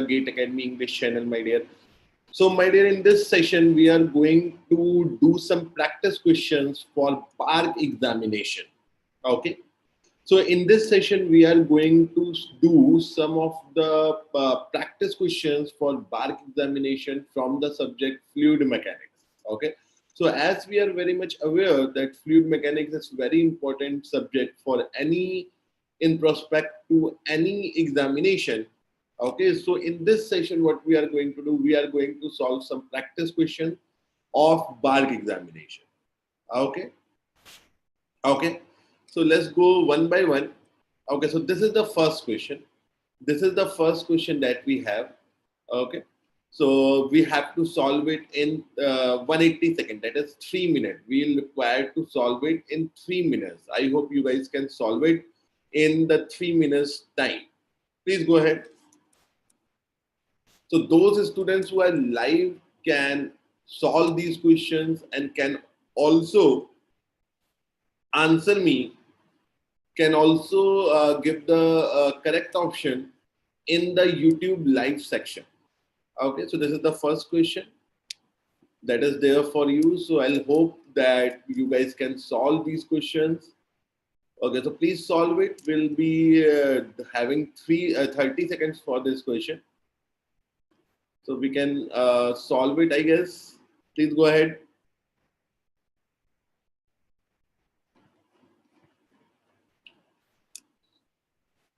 Gate Academy English channel, my dear. So, my dear, in this session, we are going to do some practice questions for BARC examination. Okay. So, in this session, we are going to do some of the practice questions for BARC examination from the subject fluid mechanics. Okay. So, as we are very much aware that fluid mechanics is very important subject for any in prospect to any examination. Okay, so in this session, what we are going to do, we are going to solve some practice questions of BARC examination. Okay, okay. So let's go one by one. Okay, so this is the first question. This is the first question that we have. Okay, so we have to solve it in 180 seconds. That is 3 minutes. We will require to solve it in 3 minutes. I hope you guys can solve it in the 3 minutes time. Please go ahead. So those students who are live can solve these questions and can also answer me, can also give the correct option in the YouTube live section. Okay, so this is the first question that is there for you. So I'll hope that you guys can solve these questions. Okay, so please solve it. We'll be having 30 seconds for this question. So we can solve it, I guess. Please go ahead.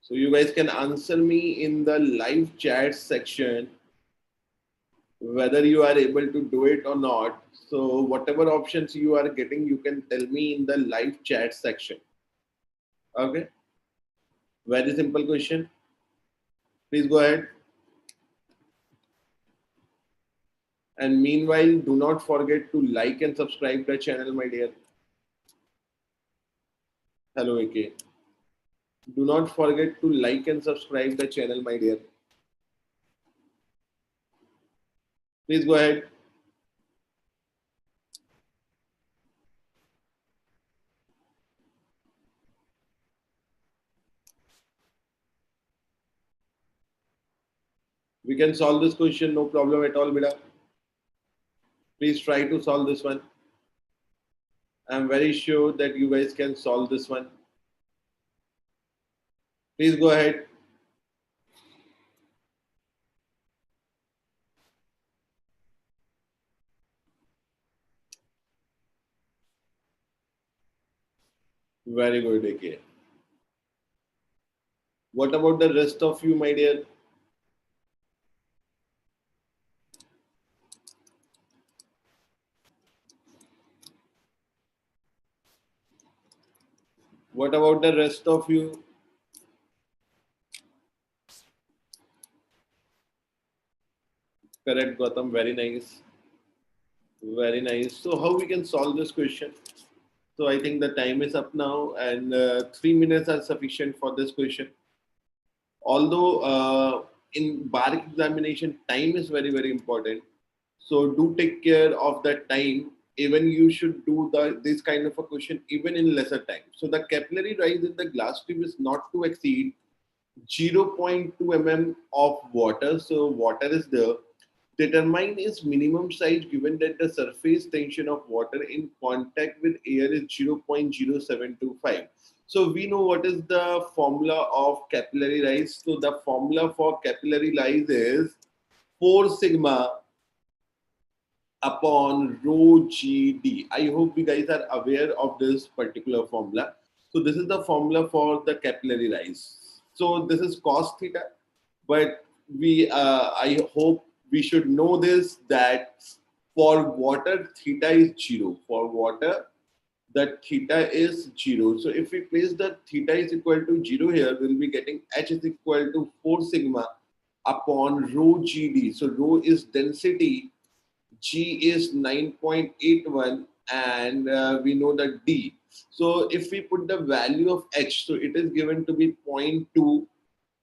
So you guys can answer me in the live chat section whether you are able to do it or not. So whatever options you are getting, you can tell me in the live chat section. Okay. Very simple question. Please go ahead. And meanwhile, do not forget to like and subscribe the channel, my dear. Hello, AK. Do not forget to like and subscribe the channel, my dear. Please go ahead. We can solve this question, no problem at all, beta. Please try to solve this one. I'm very sure that you guys can solve this one. Please go ahead. Very good, AK. What about the rest of you, my dear? What about the rest of you? Correct, Gautam. Very nice. Very nice. So how we can solve this question? So I think the time is up now and 3 minutes are sufficient for this question. Although in BARC examination, time is very, very important. So do take care of that time. Even you should do this kind of a question even in lesser time. So the capillary rise in the glass tube is not to exceed 0.2 mm of water. So water is there. Determine its minimum size given that the surface tension of water in contact with air is 0.0725. So we know what is the formula of capillary rise. So the formula for capillary rise is 4 sigma upon rho GD. I hope you guys are aware of this particular formula. So this is the formula for the capillary rise. So this is cos theta, but I hope we should know this, that for water theta is 0. For water, the theta is 0. So if we place the theta is equal to 0 here, we'll be getting H is equal to 4 sigma upon rho GD. So rho is density, G is 9.81, and we know that D. So if we put the value of H, so it is given to be 0.2.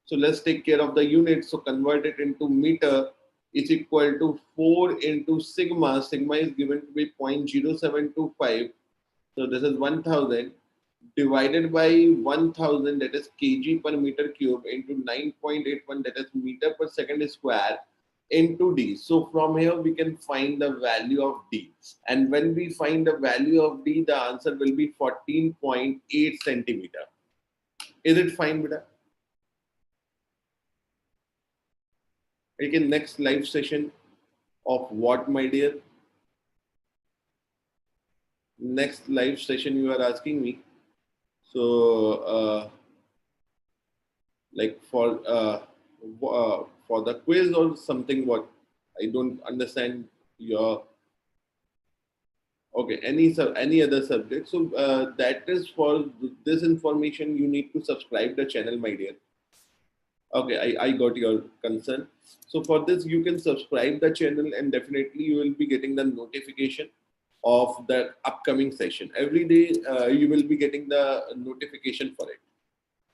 So let's take care of the unit. So convert it into meter. Is equal to 4 into sigma. Sigma is given to be 0.0725. So this is 1000. divided by 1000, that is kg per meter cube, into 9.81, that is meter per second square, into d. So from here we can find the value of d, and when we find the value of d, the answer will be 14.8 centimeter. Is it fine, beta? Okay, next live session of what, my dear? Next live session you are asking me. So like for the quiz or something, what? I don't understand your. Okay, any other subject. So that is for this information. You need to subscribe the channel, my dear. Okay, I got your concern. So for this, you can subscribe the channel, and definitely you will be getting the notification of the upcoming session. Every day you will be getting the notification for it.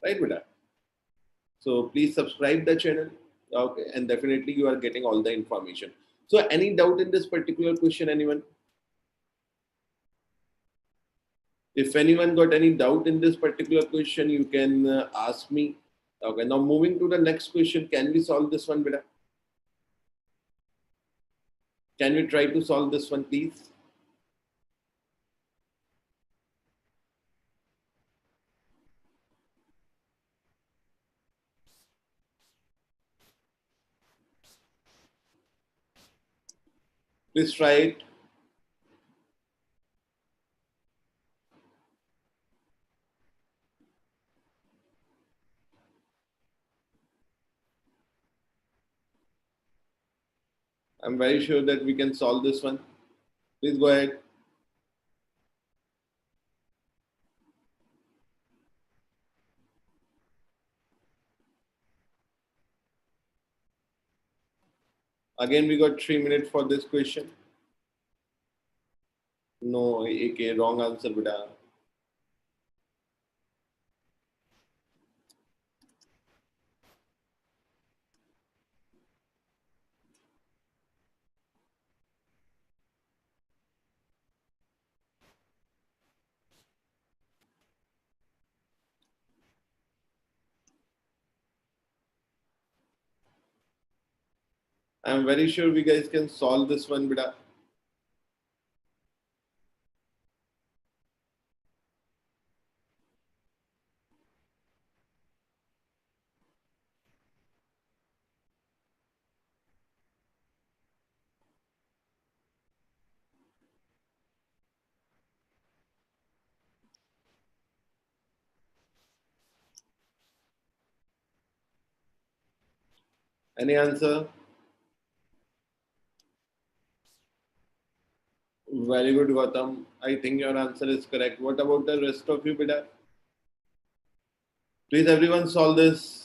Right, Vida? So please subscribe the channel. Okay, and definitely you are getting all the information. So any doubt in this particular question, anyone? If anyone got any doubt in this particular question, you can ask me. Okay, now moving to the next question. Can we solve this one, Beta? Can we try to solve this one, please? Please try it. I'm very sure that we can solve this one. Please go ahead. Again, we got 3 minutes for this question. No, okay, wrong answer, Beta. I'm very sure we guys can solve this one, Beta. Any answer? Very good, Gautam. I think your answer is correct. What about the rest of you, Beta? Please, everyone, solve this.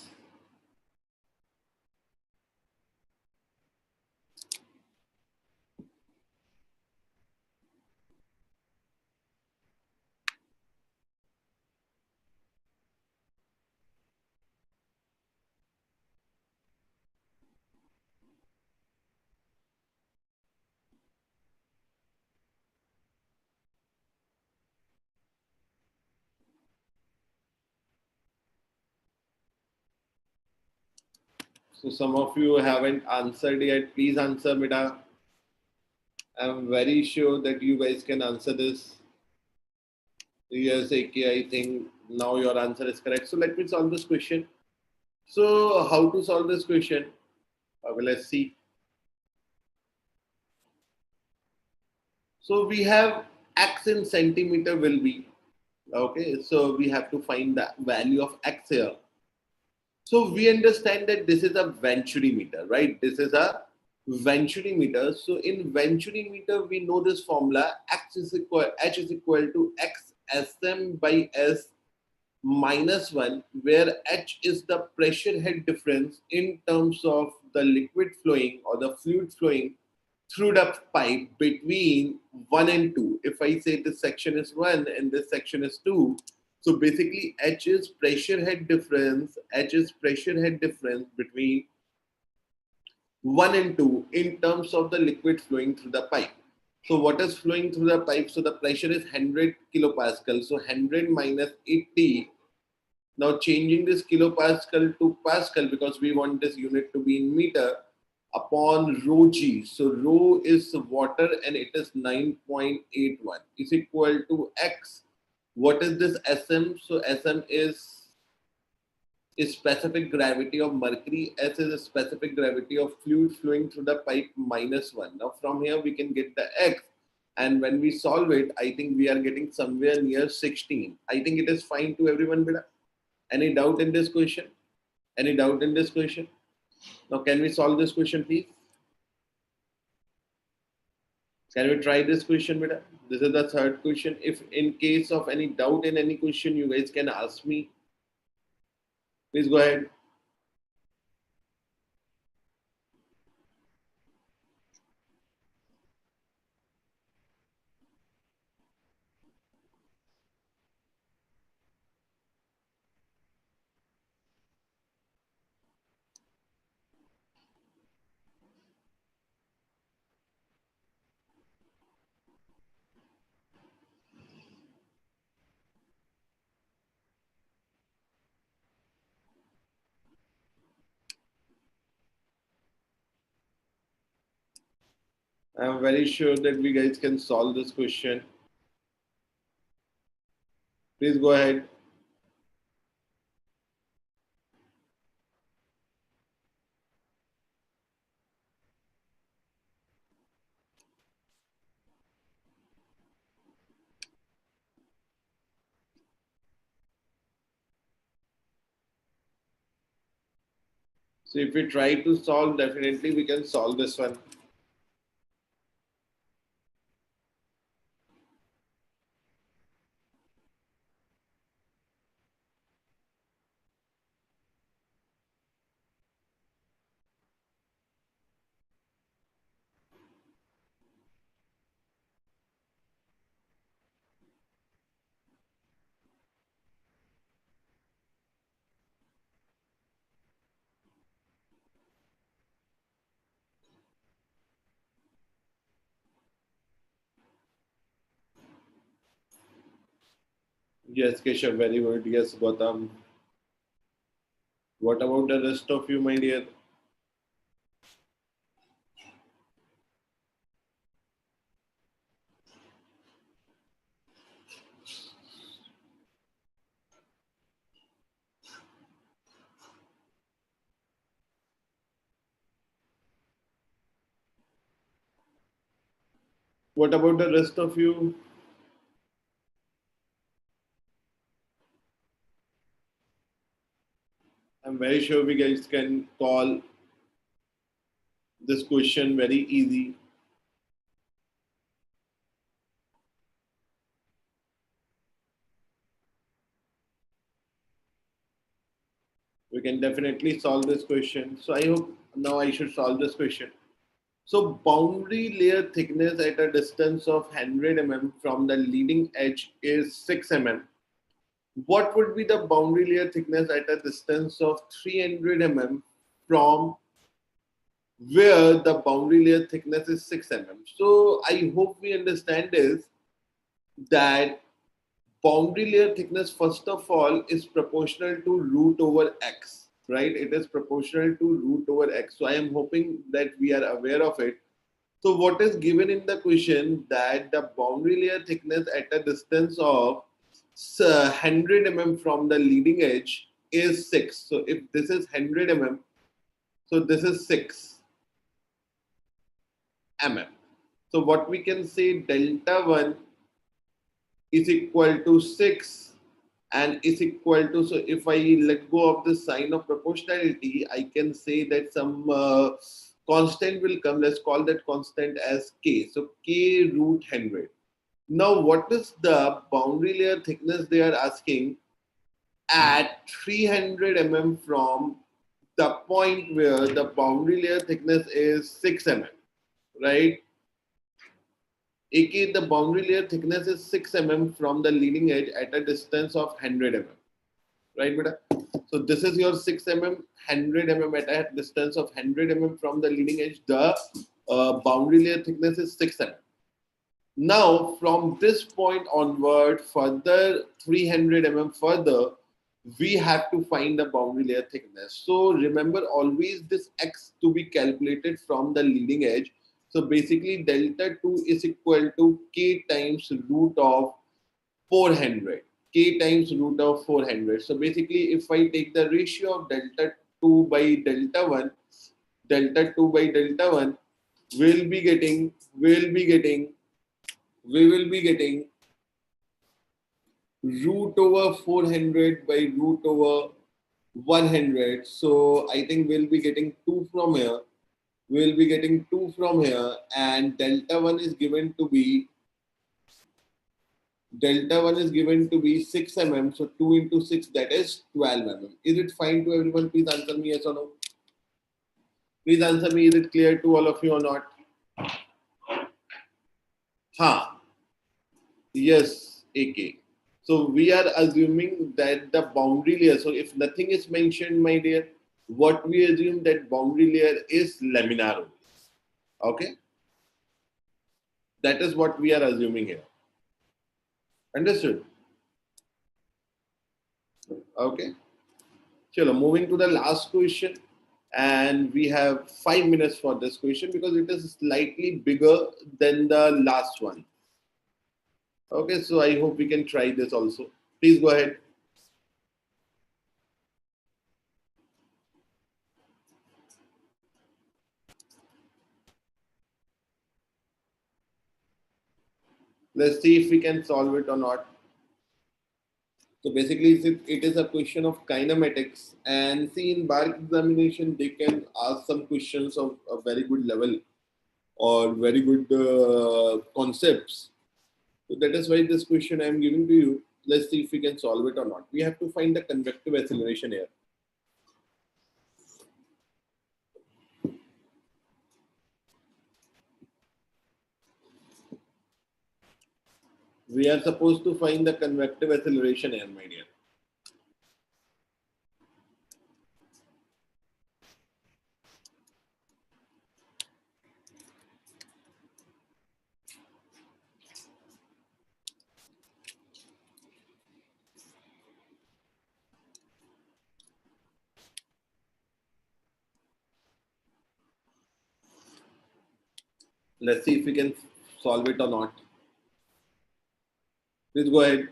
So some of you haven't answered yet. Please answer, Beta. I'm very sure that you guys can answer this. Yes, AK, I think now your answer is correct. So let me solve this question. So how to solve this question? Well, let's see. So we have x in centimeter will be, okay. So we have to find the value of x here. So we understand that this is a Venturi meter, right? This is a Venturi meter. So in Venturi meter, we know this formula: H is equal to x sm by s minus 1, where H is the pressure head difference in terms of the liquid flowing or the fluid flowing through the pipe between 1 and 2. If I say this section is 1 and this section is 2, so basically H is pressure head difference, between 1 and 2 in terms of the liquid flowing through the pipe. So what is flowing through the pipe? So the pressure is 100 kilopascal. So 100 minus 80. Now changing this kilopascal to pascal because we want this unit to be in meter upon rho g. So rho is water and it is 9.81 is equal to x. What is this Sm? So Sm is specific gravity of mercury. S is a specific gravity of fluid flowing through the pipe -1. Now from here we can get the x, and when we solve it, I think we are getting somewhere near 16. I think it is fine to everyone, beta. Any doubt in this question? Any doubt in this question? Now can we solve this question, please? Can we try this question, beta? This is the third question. If in case of any doubt in any question, you guys can ask me. Please go ahead. I'm very sure that we guys can solve this question. Please go ahead. So if we try to solve, definitely we can solve this one. Yes, Keshav, very good. Yes, Gautam. What about the rest of you, my dear? What about the rest of you? I'm very sure we guys can call this question very easy. We can definitely solve this question. So I hope now I should solve this question. So boundary layer thickness at a distance of 100 mm from the leading edge is 6 mm. What would be the boundary layer thickness at a distance of 300 mm from where the boundary layer thickness is 6 mm? So I hope we understand is that boundary layer thickness first of all is proportional to root over x, right? It is proportional to root over x. So I am hoping that we are aware of it. So what is given in the question that the boundary layer thickness at a distance of 100 mm from the leading edge is 6. So if this is 100 mm, so this is 6 mm. So what we can say, delta 1 is equal to 6 and is equal to, so if I let go of the sign of proportionality, I can say that some constant will come. Let's call that constant as k. So k root 100. Now what is the boundary layer thickness they are asking at 300 mm from the point where the boundary layer thickness is 6 mm, right? aka the boundary layer thickness is 6 mm from the leading edge at a distance of 100 mm, right beta? So this is your 6 mm, 100 mm at a distance of 100 mm from the leading edge. The boundary layer thickness is 6 mm. Now, from this point onward, further 300 further, we have to find the boundary layer thickness. So remember always this x to be calculated from the leading edge. So basically delta 2 is equal to k times root of 400. K times root of 400. So basically if I take the ratio of delta 2 by delta 1, delta 2 by delta 1, we'll be getting, we will be getting root over 400 by root over 100. So I think we'll be getting 2 from here. We'll be getting 2 from here, and delta 1 is given to be 6 So 2 into 6, that is 12 Is it fine to everyone? Please answer me yes or no. Please answer me. Is it clear to all of you or not? Yes, AK. So we are assuming that the boundary layer. So if nothing is mentioned, my dear, what we assume that boundary layer is laminar. Okay, that is what we are assuming here. Understood? Okay. Chalo, moving to the last question, and we have 5 minutes for this question because it is slightly bigger than the last one. Okay, so I hope we can try this also. Please go ahead. Let's see if we can solve it or not. So basically, it is a question of kinematics, and see in BARC examination, they can ask some questions of a very good level or very good concepts. So that is why this question I am giving to you. Let's see if we can solve it or not. We have to find the convective acceleration here. We are supposed to find the convective acceleration here, my dear. Let's see if we can solve it or not. Please go ahead.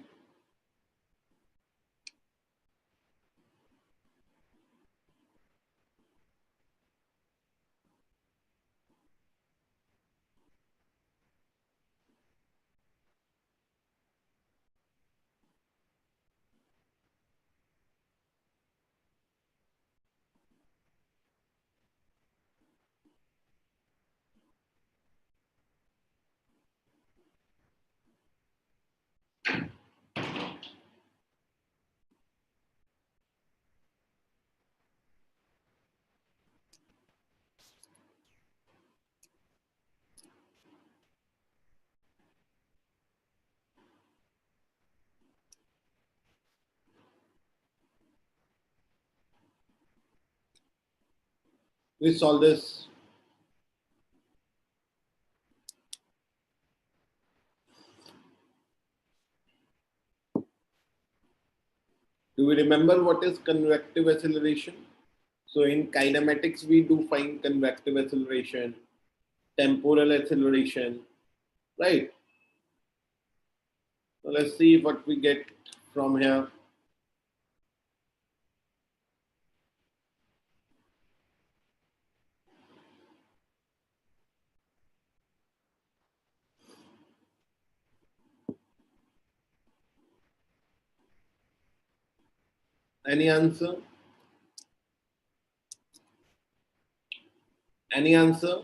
Please solve this. Do we remember what is convective acceleration? So in kinematics, we do find convective acceleration, temporal acceleration, right? So let's see what we get from here. Any answer? Any answer?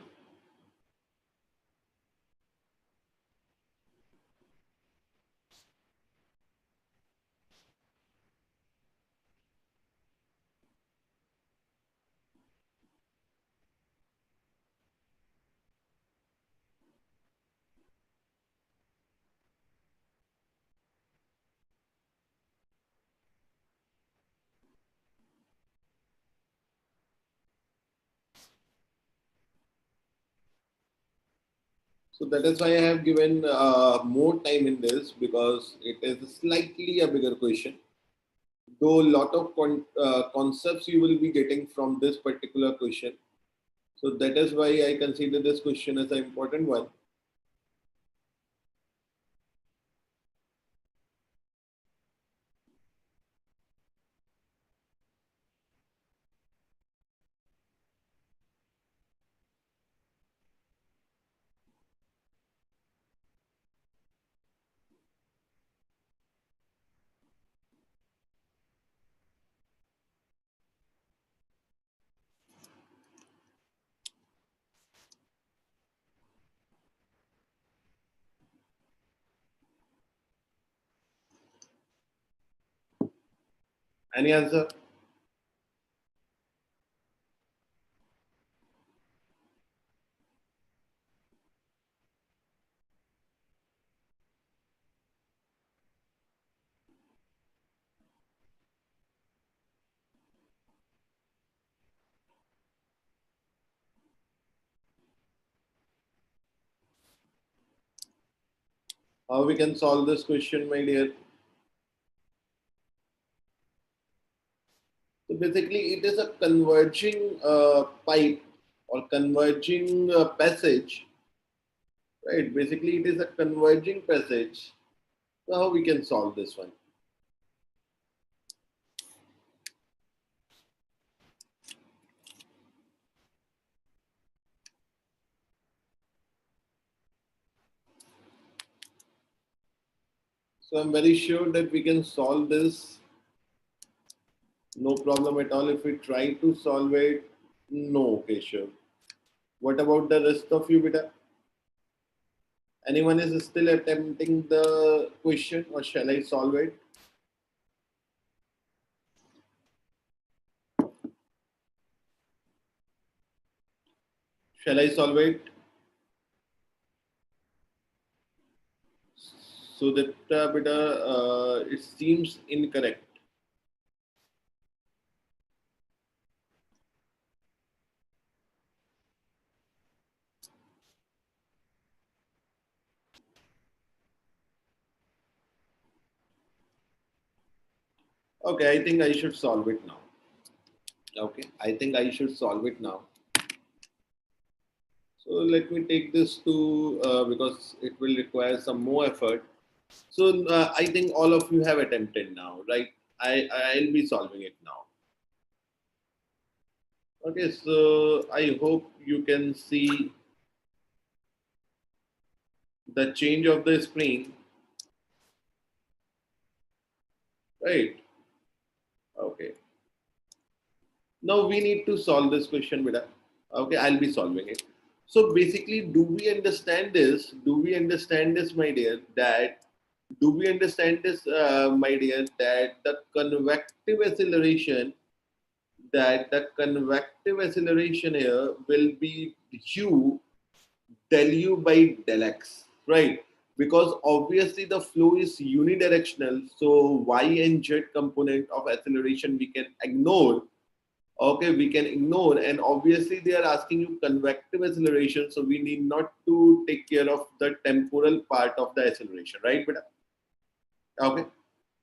So that is why I have given more time in this, because it is slightly a bigger question. Though a lot of concepts you will be getting from this particular question. So that is why I consider this question as an important one. Any answer? How we can solve this question, my dear? So basically, it is a converging pipe or converging passage, right? Basically, it is a converging passage. So how we can solve this one? So I'm very sure that we can solve this. No problem at all. If we try to solve it, no, okay, sure. What about the rest of you, beta? Anyone is still attempting the question, or shall I solve it? Shall I solve it? So that beta, it seems incorrect. Okay, I think I should solve it now. Okay, I think I should solve it now. So let me take this to, because it will require some more effort. So I think all of you have attempted now, right? I'll be solving it now. Okay, so I hope you can see the change of the screen, right? Okay. Now we need to solve this question, Vida. Okay, I'll be solving it. So basically, do we understand this? Do we understand this, my dear? Do we understand this, my dear? That the convective acceleration here will be u del u by del x, right? Because obviously the flow is unidirectional, so y and z component of acceleration we can ignore. Okay, we can ignore, and obviously they are asking you convective acceleration, so we need not to take care of the temporal part of the acceleration, right? But okay,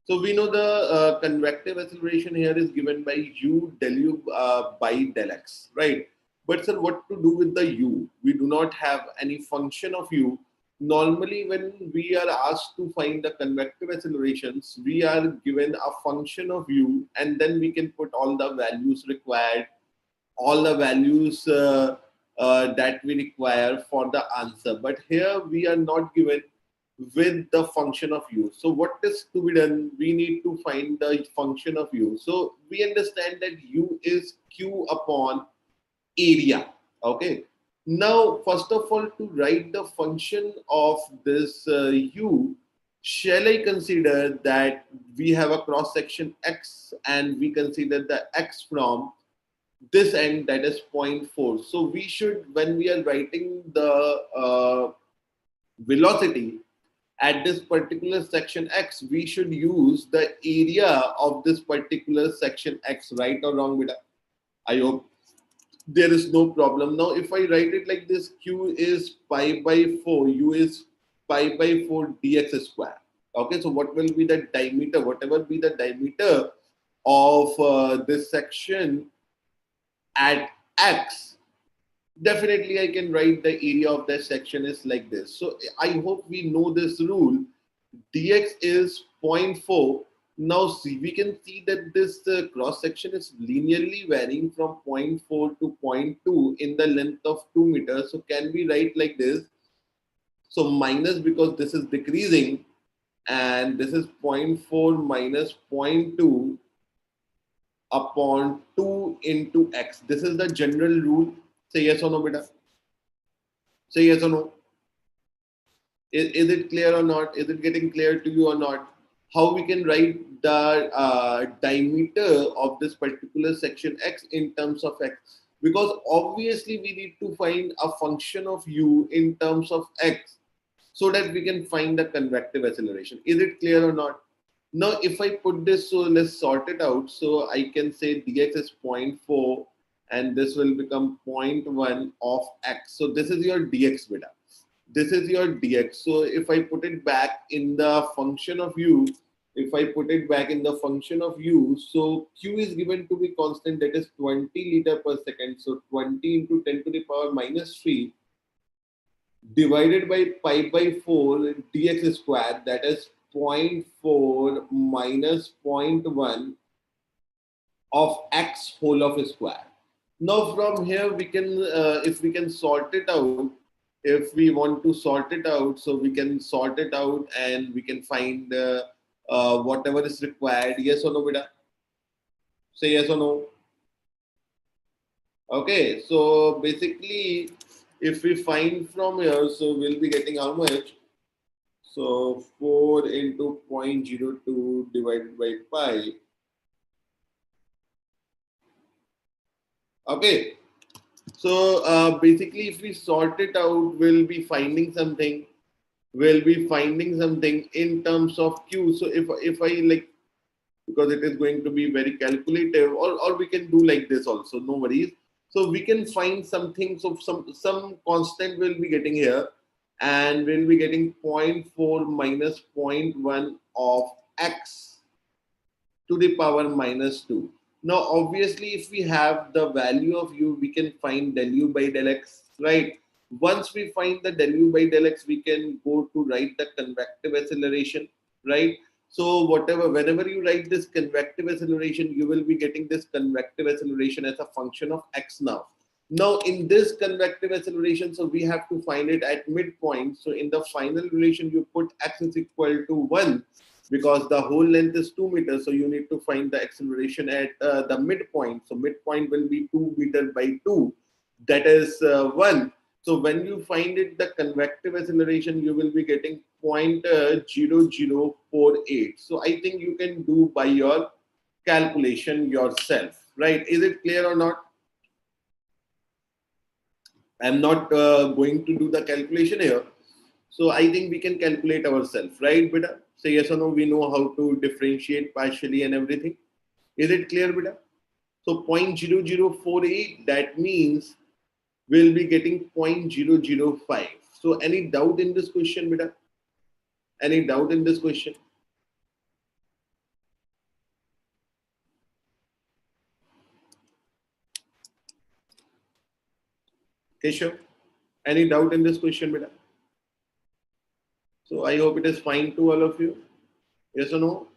so we know the convective acceleration here is given by u del u by del x, right? But sir, what to do with the u? We do not have any function of u. Normally, when we are asked to find the convective accelerations, we are given a function of u, and then we can put all the values required, all the values that we require for the answer. But here we are not given with the function of u. So what is to be done? We need to find the function of u. So we understand that u is q upon area. Okay. Now, first of all, to write the function of this u, shall I consider that we have a cross section x and we consider the x from this end, that is 0.4. So we should, when we are writing the velocity at this particular section x, we should use the area of this particular section x, right or wrong, beta? I hope there is no problem. Now, if I write it like this, Q is pi by 4, U is pi by 4 dx square. Okay, so what will be the diameter? Whatever be the diameter of this section at x, definitely I can write the area of that section is like this. So I hope we know this rule. Dx is zero point 0.4. Now see, we can see that this cross section is linearly varying from 0.4 to zero point 0.2 in the length of 2 meters. So can we write like this? So minus, because this is decreasing, and this is 0.4 minus 0.2 upon 2 into x. This is the general rule. Say yes or no, beta. Say yes or no. Is it clear or not? Is it getting clear to you or not? How we can write the diameter of this particular section x in terms of x? Because obviously we need to find a function of u in terms of x so that we can find the convective acceleration. Is it clear or not? Now, if I put this, so let's sort it out. So I can say dx is 0.4 and this will become 0.1 of x. So this is your dx beta. This is your dx. So if I put it back in the function of u, so q is given to be constant, that is 20 liter per second. So 20 into 10 to the power minus 3 divided by pi by 4 dx square, that is 0.4 minus 0.1 of x whole of square. Now from here we can, if we can sort it out, if we want to sort it out, so we can sort it out and we can find whatever is required. Yes or no, beta? Say yes or no. Okay, so basically, if we find from here, so we'll be getting how much? So 4 into 0.02 divided by pi. Okay, so basically, if we sort it out, we'll be finding something. In terms of q. So if I like, because it is going to be very calculative, or we can do like this also, no worries. So we can find something. So some constant will be getting here, and we'll be getting 0.4 minus 0.1 of x to the power minus 2. Now, obviously, if we have the value of u, we can find del u by del x, right? Once we find the del u by del x, we can go to write the convective acceleration, right? So whenever you write this convective acceleration, you will be getting this convective acceleration as a function of x now. Now, in this convective acceleration, so we have to find it at midpoint. So in the final relation, you put x is equal to 1, because the whole length is 2 meters. So you need to find the acceleration at the midpoint. So midpoint will be 2 meter by 2. That is 1. So when you find it, the convective acceleration, you will be getting 0.0048. So I think you can do by your calculation yourself, right? Is it clear or not? I'm not going to do the calculation here. So I think we can calculate ourselves, right, beta? Say yes or no, we know how to differentiate partially and everything. Is it clear, beta? So 0.0048, that means we'll be getting 0.005. So any doubt in this question, beta? Any doubt in this question? Keshav, any doubt in this question, beta? So I hope it is fine to all of you. Yes or no?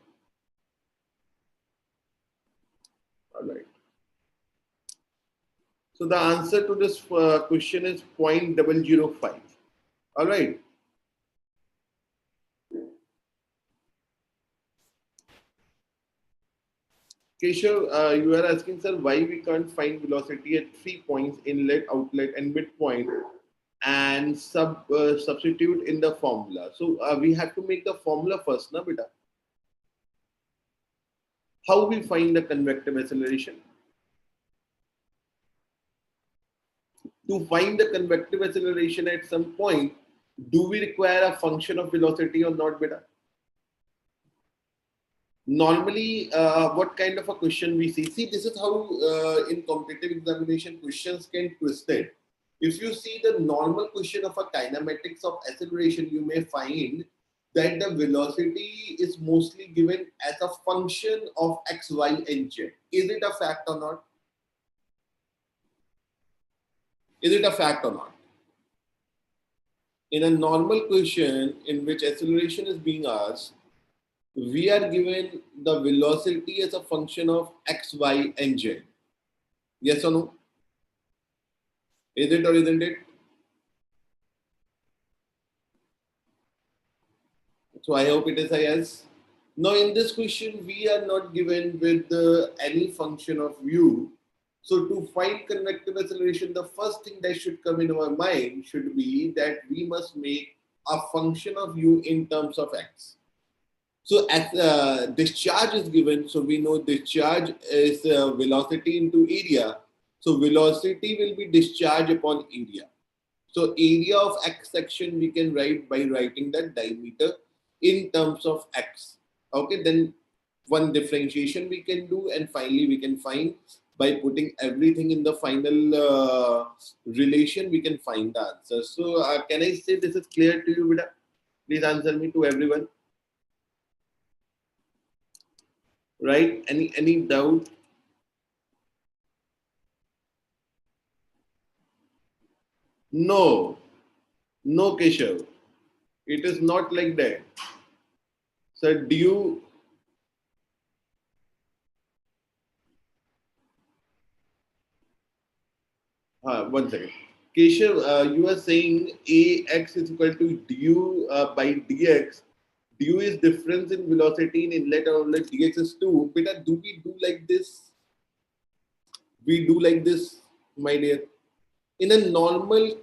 All right. So the answer to this question is 0.005. All right. Keshav, you are asking, sir, why we can't find velocity at 3 points, inlet, outlet, and midpoint, and substitute in the formula. So we have to make the formula first, na beta? How we find the convective acceleration? To find the convective acceleration at some point, do we require a function of velocity or not, beta? Normally, what kind of a question we see? See, this is how in competitive examination questions can twist it. If you see the normal question of a kinematics of acceleration, you may find that the velocity is mostly given as a function of x, y, and z. Is it a fact or not? Is it a fact or not? In a normal question in which acceleration is being asked, we are given the velocity as a function of x, y, and z. Yes or no? Is it or isn't it? So I hope it is a yes. Now in this question, we are not given with any function of u. So to find convective acceleration, the first thing that should come in our mind should be that we must make a function of u in terms of x. So as discharge is given, so we know discharge is velocity into area. So velocity will be discharge upon area. So area of x section we can write by writing that diameter in terms of x. Okay, then one differentiation we can do, and finally we can find by putting everything in the final relation, we can find the answer. So can I say this is clear to you, Vida? Please answer me to everyone. Right? Any doubt? No, no, Keshav. It is not like that. So do you? One second. Keshav, you are saying ax is equal to du by dx. Du is difference in velocity in inlet or outlet. Dx is 2. Beta, do we do like this? We do like this, my dear. In a normal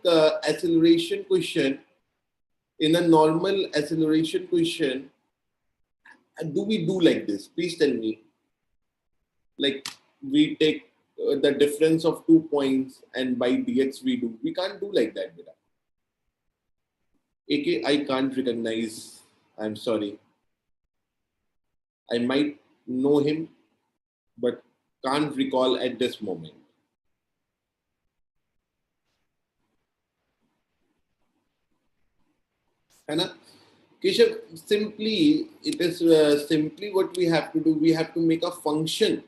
acceleration question, do we do like this? Please tell me. Like we take the difference of 2 points and by dx we do. We can't do like that, beta. AK, I can't recognize. I'm sorry. I might know him, but can't recall at this moment. Hana? Keshav, simply, it is simply what we have to do. We have to make a function.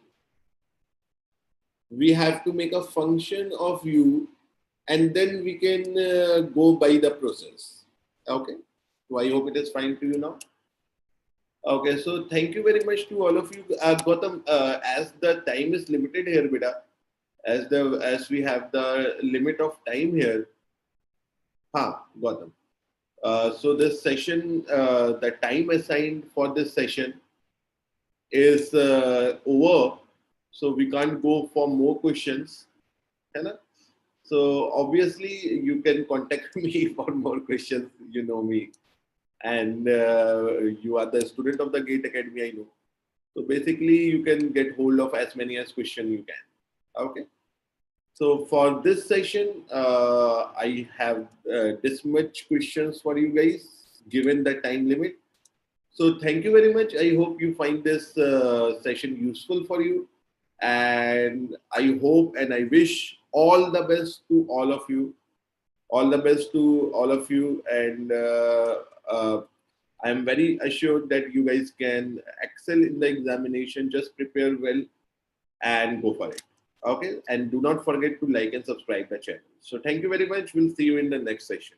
We have to make a function of u, and then we can go by the process. Okay. So I hope it is fine to you now. Okay, so thank you very much to all of you. Gautam, as the time is limited here, beta, as we have the limit of time here. Gautam. So this session, the time assigned for this session is over. So we can't go for more questions. Hai. So obviously you can contact me for more questions. You know me, and you are the student of the Gate Academy. I know. So basically, you can get hold of as many as question you can. Okay. So for this session, I have this much questions for you guys, given the time limit. So thank you very much. I hope you find this session useful for you. And I hope and I wish all the best to all of you. All the best to all of you. And I'm very assured that you guys can excel in the examination. Just prepare well and go for it. Okay. And do not forget to like and subscribe the channel. So thank you very much. We'll see you in the next session.